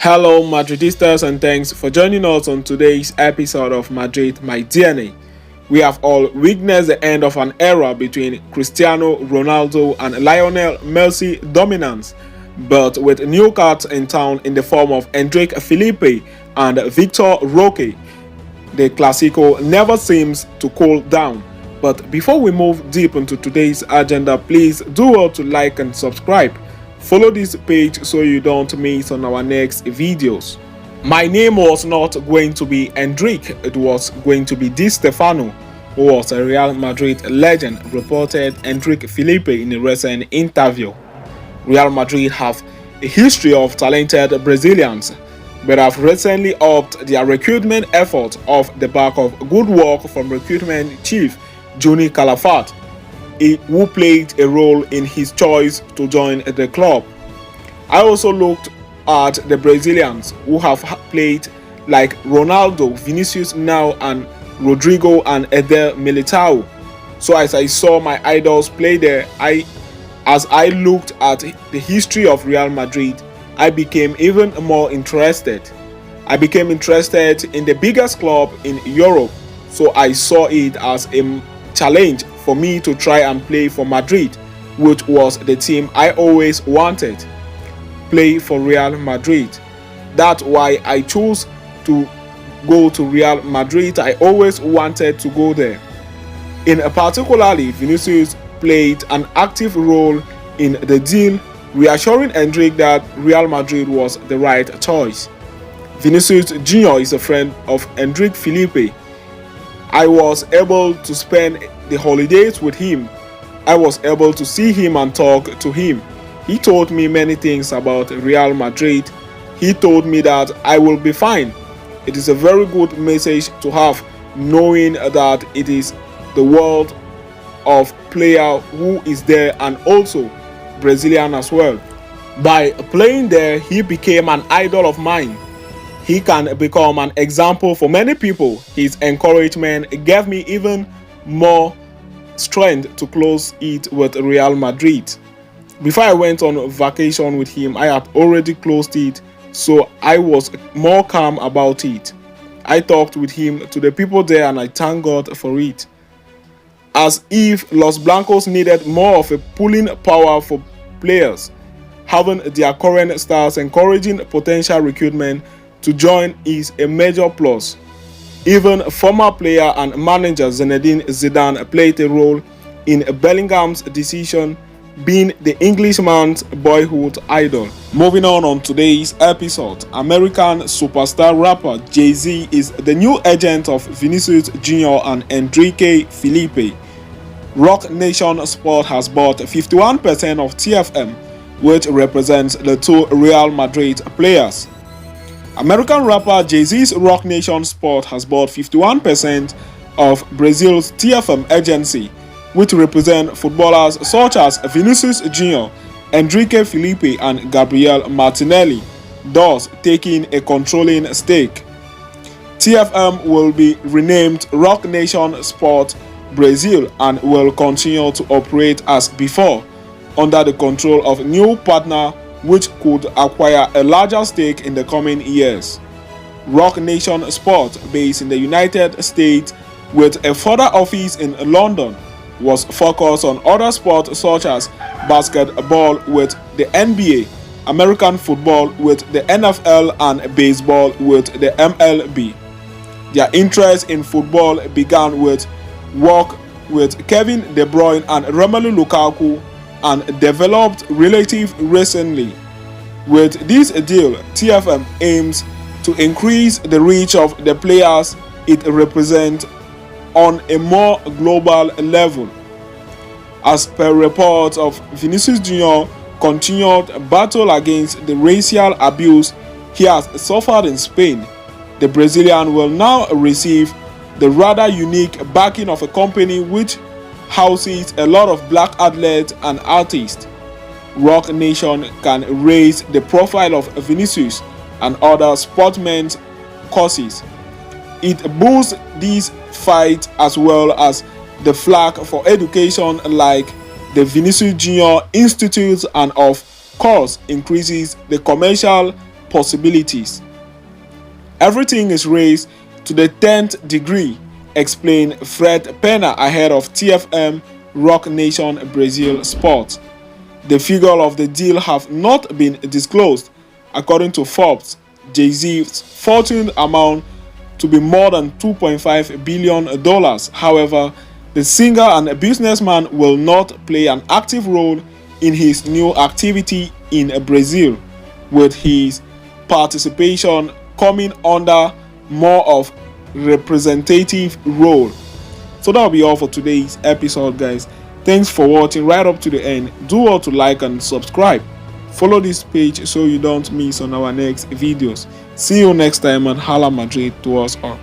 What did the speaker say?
Hello, Madridistas, and thanks for joining us on today's episode of Madrid My DNA. We have all witnessed the end of an era between Cristiano Ronaldo and Lionel Messi dominance, but with new cats in town in the form of Endrick Felipe and Victor Roque, the Clasico never seems to cool down. But before we move deep into today's agenda, please do well to like and subscribe. Follow this page so you don't miss on our next videos. My name was not going to be Endrick, it was going to be Di Stefano, who was a Real Madrid legend, reported Endrick Felipe in a recent interview. Real Madrid have a history of talented Brazilians, but have recently upped their recruitment effort off the back of good work from recruitment chief Juni Calafat, who played a role in his choice to join the club. I also looked at the Brazilians who have played like Ronaldo, Vinicius now, and Rodrigo and Eder Militao. So as I saw my idols play there, as I looked at the history of Real Madrid, I became even more interested. I became interested in the biggest club in Europe, so I saw it as a challenge for me to try and play for Madrid, which was the team I always wanted. Play for Real Madrid. That's why I chose to go to Real Madrid. I always wanted to go there. In particularly, Vinicius played an active role in the deal, reassuring Endrick that Real Madrid was the right choice. Vinicius Jr. is a friend of Endrick Felipe. I was able to spend the holidays with him. I was able to see him and talk to him. He told me many things about Real Madrid. He told me that I will be fine. It is a very good message to have, knowing that it is the world of player who is there and also Brazilian as well. By playing there, he became an idol of mine. He can become an example for many people. His encouragement gave me even more strength to close it with Real Madrid. Before I went on vacation with him, I had already closed it, so I was more calm about it. I talked with him to the people there and I thank God for it. As if Los Blancos needed more of a pulling power for players, having their current stars encouraging potential recruitment to join is a major plus. Even former player and manager Zinedine Zidane played a role in Bellingham's decision, being the Englishman's boyhood idol. Moving on today's episode, American superstar rapper Jay-Z is the new agent of Vinicius Jr. and Enrique Felipe. Roque Nation Sport has bought 51% of TFM, which represents the two Real Madrid players. American rapper Jay-Z's Roque Nation Sport has bought 51% of Brazil's TFM agency, which represent footballers such as Vinicius Jr., Enrique Felipe, and Gabriel Martinelli, thus taking a controlling stake. TFM will be renamed Roque Nation Sport Brazil and will continue to operate as before, under the control of new partner which could acquire a larger stake in the coming years. Roque Nation Sport, based in the United States with a further office in London, was focused on other sports such as basketball with the NBA, American football with the NFL, and baseball with the MLB. Their interest in football began with work with Kevin De Bruyne and Romelu Lukaku and developed relatively recently. With this deal, TFM aims to increase the reach of the players it represents on a more global level. As per reports of Vinicius Jr. continued battle against the racial abuse he has suffered in Spain, the Brazilian will now receive the rather unique backing of a company which houses a lot of black athletes and artists. Roque Nation can raise the profile of Vinicius and other sportsmen's causes. It boosts these fights as well as the flag for education like the Vinicius Jr. Institute, and of course increases the commercial possibilities. Everything is raised to the 10th degree, explained Fred Pena ahead of TFM Rock Nation Brazil Sport. The figure of the deal have not been disclosed. According to Forbes, Jay-Z's fortune amount to be more than $2.5 billion. However, the singer and businessman will not play an active role in his new activity in Brazil, with his participation coming under more of representative role. So that'll be all for today's episode, guys. Thanks for watching right up to the end. Do well to like and subscribe. Follow this page so you don't miss on our next videos. See you next time, and Hala Madrid to us all.